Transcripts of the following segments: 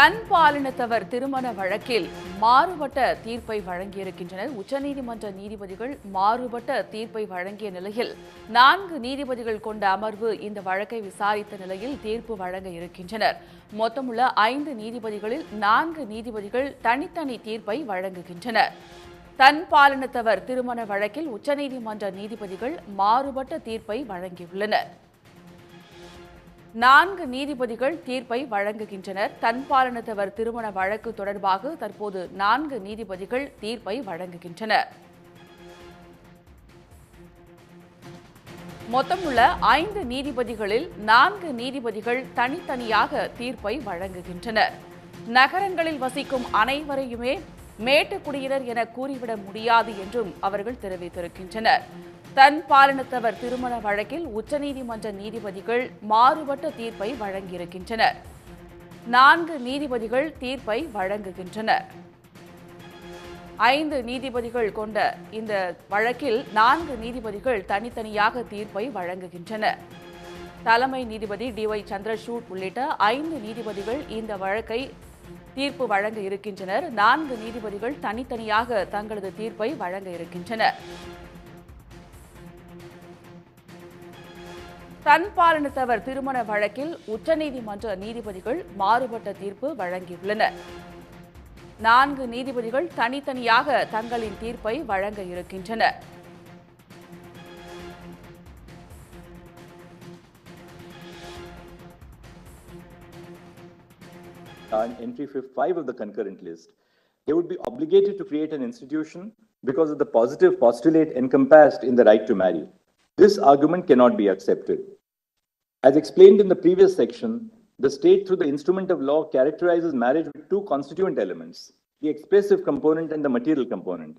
தன் பாலினத்தவர் திருமண வழக்கில் மாறுபட்ட தீர்ப்பை வழங்கியிருக்கின்றனர். உச்சநீதிமன்ற நீதிபதிகள் மாறுபட்ட தீர்ப்பை வழங்கிய நிலையில் 4 நீதிபதிகள் கொண்ட அமர்வு இந்த வழக்கை விசாரித்த நிலையில் தீர்ப்பு வழங்க இருக்கின்றனர். மொத்தமுள்ள 5 நீதிபதிகளில் 4 நீதிபதிகள் தனித்தனி தீர்ப்பை வழங்குகின்றனர். தன் பாலினத்தவர் திருமண வழக்கில் உச்சநீதிமன்ற நீதிபதிகள் மாறுபட்ட தீர்ப்பை வழங்கியுள்ளனர். 4 நீதிபதிகள் தீர்ப்பை வழங்குகின்றனர். தன் பாலினத்தவர் திருமண வழக்கு தொடர்பாக தற்போது 4 நீதிபதிகள் தீர்ப்பை வழங்குகின்றனர். மொத்தமுள்ள 5 நீதிபதிகளில் 4 நீதிபதிகள் தனித்தனியாக தீர்ப்பை வழங்குகின்றனர். நகரங்களில் வசிக்கும் அனைவரையுமே மேட்டுக்குடியினர் என கூறிவிட முடியாது என்றும் அவர்கள் தெரிவித்திருக்கின்றனர். தன் பாலினத்தவர் திருமண வழக்கில் உச்சநீதிமன்ற நீதிபதிகள் மாறுபட்ட தீர்ப்பை வழங்கியிருக்கின்றனர். 4 நீதிபதிகள் தீர்ப்பை வழங்குகின்றனர். 5 நீதிபதிகள் கொண்ட இந்த வழக்கில் 4 நீதிபதிகள் தனித்தனியாக தீர்ப்பை வழங்குகின்றனர். தலைமை நீதிபதி டி.ஒய். சந்திரசூட் உள்ளிட்ட 5 நீதிபதிகள் இந்த வழக்கை தீர்ப்பு வழங்க இருக்கின்றனர். 4 நீதிபதிகள் தனித்தனியாக தங்களது தீர்ப்பை வழங்க இருக்கின்றனர். தன் பாலினத்தவர் திருமண வழக்கில் உச்சநீதிமன்ற நீதிபதிகள் மாறுபட்ட தீர்ப்பு வழங்கியுள்ளனர். 4 நீதிபதிகள் தனித்தனியாக தங்களின் தீர்ப்பை வழங்க இருக்கின்றனர். On entry 5 of the concurrent list, they would be obligated to create an institution because of the positive postulate encompassed in the right to marry. This argument cannot be accepted. As explained in the previous section, the state through the instrument of law characterizes marriage with 2 constituent elements, the expressive component and the material component.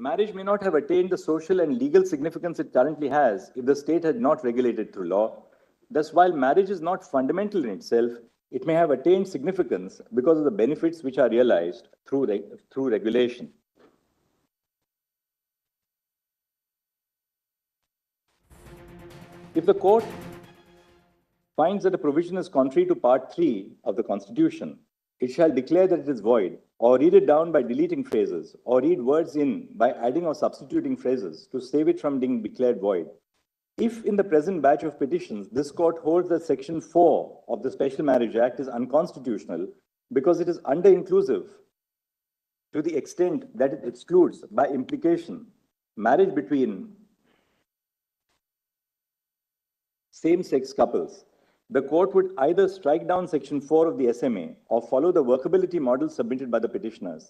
Marriage may not have attained the social and legal significance it currently has if the state had not regulated through law. Thus, while marriage is not fundamental in itself, it may have attained significance because of the benefits which are realized through regulation. If the court finds that a provision is contrary to Part 3 of the Constitution, it shall declare that it is void, or read it down by deleting phrases, or read words in by adding or substituting phrases to save it from being declared void. If in the present batch of petitions, this court holds that Section 4 of the Special Marriage Act is unconstitutional because it is under-inclusive to the extent that it excludes, by implication, marriage between same-sex couples, the court would either strike down Section 4 of the SMA or follow the workability model submitted by the petitioners.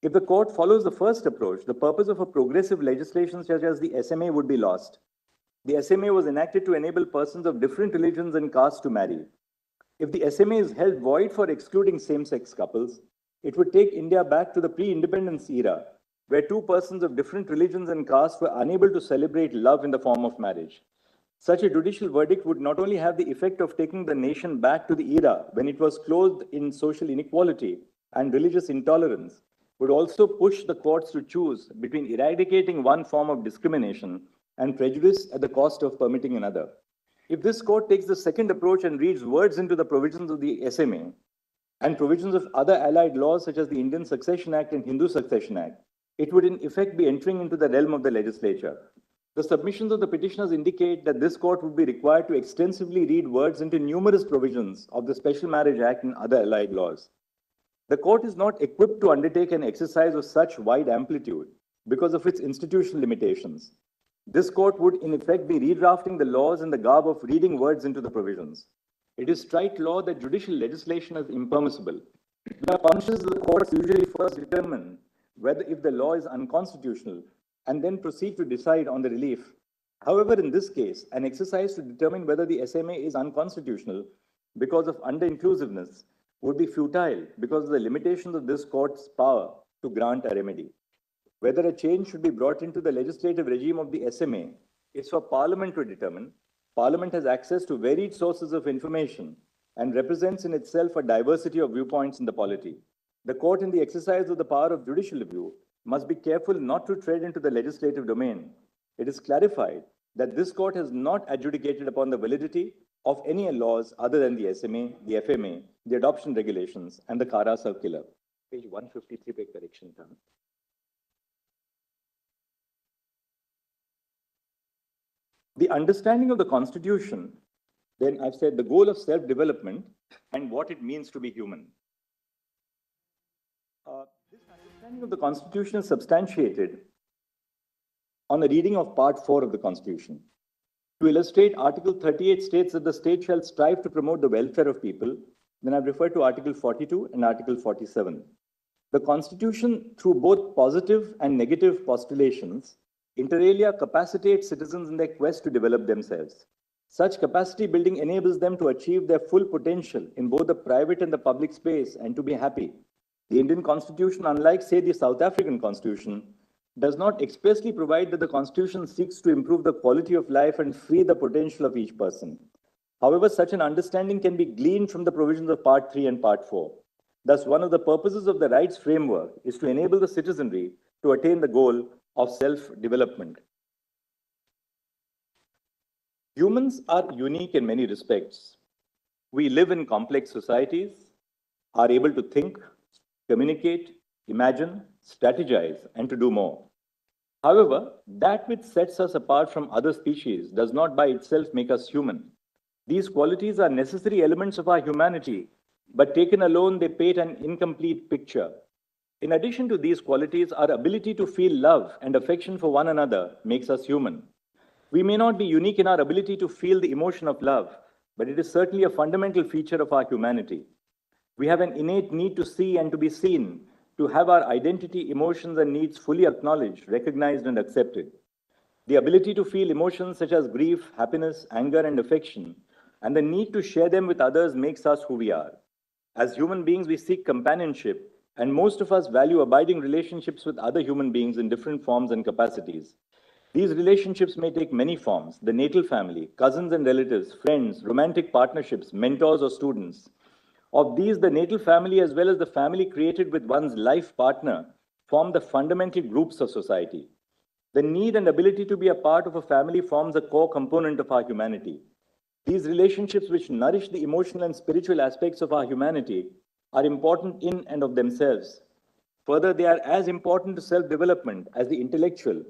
If the court follows the first approach, the purpose of a progressive legislation such as the SMA would be lost. The SMA was enacted to enable persons of different religions and castes to marry. If the SMA is held void for excluding same-sex couples, it would take India back to the pre-independence era, where 2 persons of different religions and castes were unable to celebrate love in the form of marriage. Such a judicial verdict would not only have the effect of taking the nation back to the era when it was clothed in social inequality and religious intolerance, would also push the courts to choose between eradicating one form of discrimination and prejudice at the cost of permitting another. If this court takes the second approach and reads words into the provisions of the SMA and provisions of other allied laws such as the Indian Succession Act and Hindu Succession Act, it would in effect be entering into the realm of the legislature. The submissions of the petitioners indicate that this court would be required to extensively read words into numerous provisions of the Special Marriage Act and other allied laws. The court is not equipped to undertake an exercise of such wide amplitude because of its institutional limitations. This court would in effect be redrafting the laws in the garb of reading words into the provisions. It is straight law that judicial legislation is impermissible. We are conscious that the courts usually first determine whether if the law is unconstitutional and then proceed to decide on the relief. However, in this case, an exercise to determine whether the SMA is unconstitutional because of under-inclusiveness would be futile because of the limitations of this court's power to grant a remedy. Whether a change should be brought into the legislative regime of the SMA is for Parliament to determine. Parliament has access to varied sources of information and represents in itself a diversity of viewpoints in the polity. The court, in the exercise of the power of judicial review, must be careful not to tread into the legislative domain. It is clarified that this court has not adjudicated upon the validity of any laws other than the SMA, the FMA, the adoption regulations, and the CARA circular. Page 153 पे correction था. The understanding of the Constitution, then I've said the goal of self-development and what it means to be human. This understanding of the Constitution is substantiated on the reading of Part 4 of the Constitution. To illustrate, Article 38 states that the state shall strive to promote the welfare of people. Then I've referred to Article 42 and Article 47. The Constitution, through both positive and negative postulations, inter alia capacitates citizens in their quest to develop themselves. Such capacity building enables them to achieve their full potential in both the private and the public space and to be happy. The Indian Constitution, unlike, say, the South African Constitution, does not expressly provide that the Constitution seeks to improve the quality of life and free the potential of each person. However, such an understanding can be gleaned from the provisions of Part 3 and Part 4. Thus, one of the purposes of the rights framework is to enable the citizenry to attain the goal of self-development. Humans are unique in many respects. We live in complex societies, are able to think, communicate, imagine, strategize, and to do more. However, that which sets us apart from other species does not by itself make us human. These qualities are necessary elements of our humanity, but taken alone, they paint an incomplete picture. In addition to these qualities, our ability to feel love and affection for one another makes us human. We may not be unique in our ability to feel the emotion of love, but it is certainly a fundamental feature of our humanity. We have an innate need to see and to be seen, to have our identity, emotions, and needs fully acknowledged, recognized, and accepted. The ability to feel emotions such as grief, happiness, anger, and affection, and the need to share them with others makes us who we are. As human beings, we seek companionship, and most of us value abiding relationships with other human beings in different forms and capacities. These relationships may take many forms: the natal family, cousins and relatives, friends, romantic partnerships, mentors, or students. Of these, the natal family, as well as the family created with one's life partner, form the fundamental groups of society. The need and ability to be a part of a family forms a core component of our humanity. These relationships, which nourish the emotional and spiritual aspects of our humanity, are important in and of themselves. Further, they are as important to self-development as the intellectual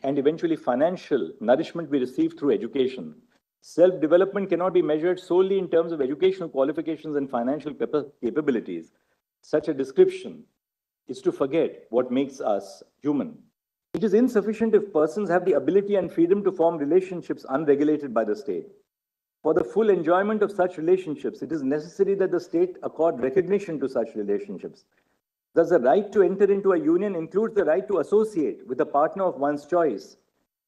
and eventually financial nourishment we receive through education. Self-development cannot be measured solely in terms of educational qualifications and financial capabilities. Such a description is to forget what makes us human. It is insufficient if persons have the ability and freedom to form relationships unregulated by the state. For the full enjoyment of such relationships, it is necessary that the state accord recognition to such relationships. Thus, the right to enter into a union includes the right to associate with a partner of one's choice,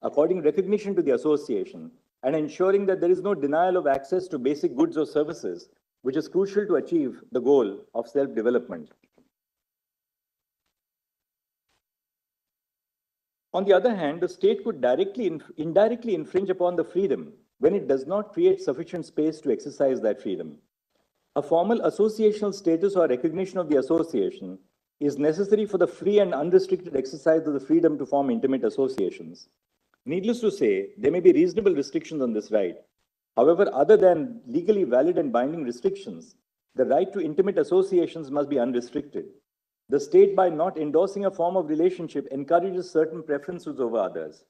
according recognition to the association, and ensuring that there is no denial of access to basic goods or services, which is crucial to achieve the goal of self-development. On the other hand, the state could indirectly infringe upon the freedom when it does not create sufficient space to exercise that freedom. A formal associational status or recognition of the association is necessary for the free and unrestricted exercise of the freedom to form intimate associations. Needless to say, there may be reasonable restrictions on this right. However, other than legally valid and binding restrictions, the right to intimate associations must be unrestricted. The state, by not endorsing a form of relationship, encourages certain preferences over others.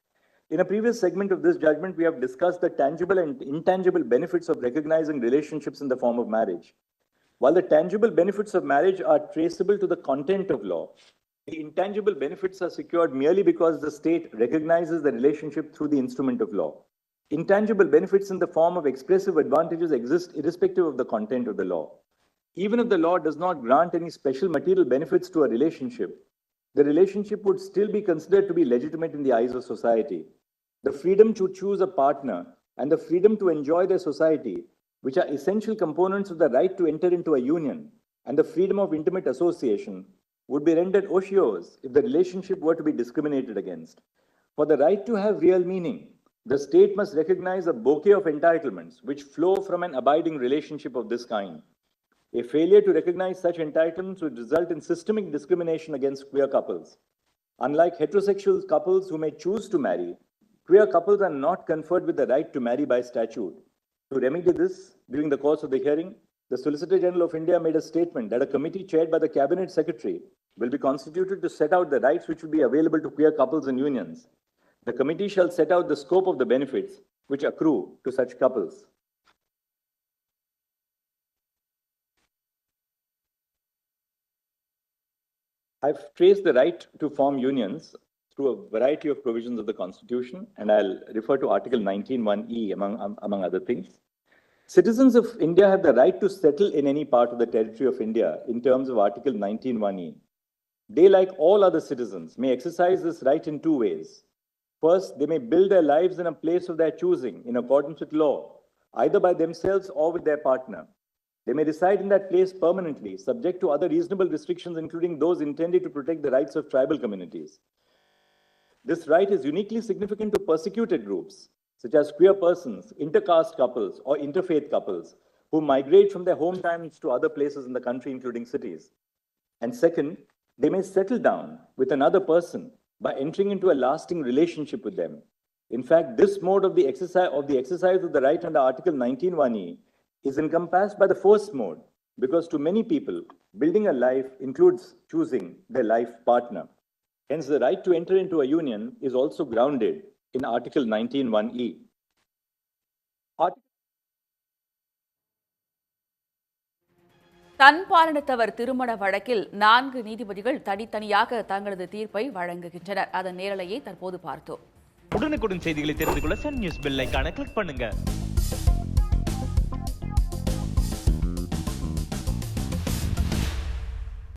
In a previous segment of this judgment, we have discussed the tangible and intangible benefits of recognizing relationships in the form of marriage. While the tangible benefits of marriage are traceable to the content of law, the intangible benefits are secured merely because the state recognizes the relationship through the instrument of law. Intangible benefits in the form of expressive advantages exist irrespective of the content of the law. Even if the law does not grant any special material benefits to a relationship, the relationship would still be considered to be legitimate in the eyes of society. The freedom to choose a partner and the freedom to enjoy their society, which are essential components of the right to enter into a union, and the freedom of intimate association, would be rendered odious if the relationship were to be discriminated against. For the right to have real meaning, the state must recognize a bouquet of entitlements which flow from an abiding relationship of this kind. A failure to recognize such entitlements would result in systemic discrimination against queer couples. Unlike heterosexual couples who may choose to marry, queer couples are not conferred with the right to marry by statute. To remedy this, during the course of the hearing, the Solicitor General of India made a statement that a committee chaired by the Cabinet Secretary will be constituted to set out the rights which will be available to queer couples and unions. The committee shall set out the scope of the benefits which accrue to such couples. I've traced the right to form unions through a variety of provisions of the Constitution, and I'll refer to Article 19(1)(e) among other things. Citizens of India have the right to settle in any part of the territory of India in terms of Article 19(1)(e). They, like all other citizens, may exercise this right in two ways. First, they may build their lives in a place of their choosing in accordance with law, either by themselves or with their partner. They may reside in that place permanently, subject to other reasonable restrictions, including those intended to protect the rights of tribal communities. This right is uniquely significant to persecuted groups, such as queer persons, intercaste couples, or interfaith couples, who migrate from their hometowns to other places in the country, including cities. And second, they may settle down with another person by entering into a lasting relationship with them. In fact, this mode of the exercise of the right under Article 19(1)(e) is encompassed by the first mode, because to many people, building a life includes choosing their life partner. Hence, the right to enter into a union is also grounded in Article 19(1)(e). தன்பாலினத்தவர் திருமண வழக்கில் 4 நீதிபதிகள் தனித்தனியாக தங்களது தீர்ப்பை வழங்குகின்றனர். அதன் நேரலையை தற்போது பார்த்தோம். உடனுக்குடன் செய்திகளை தெரிந்து கொள்ள சன் நியூஸ் பெல் ஐகானை கிளிக் பண்ணுங்க.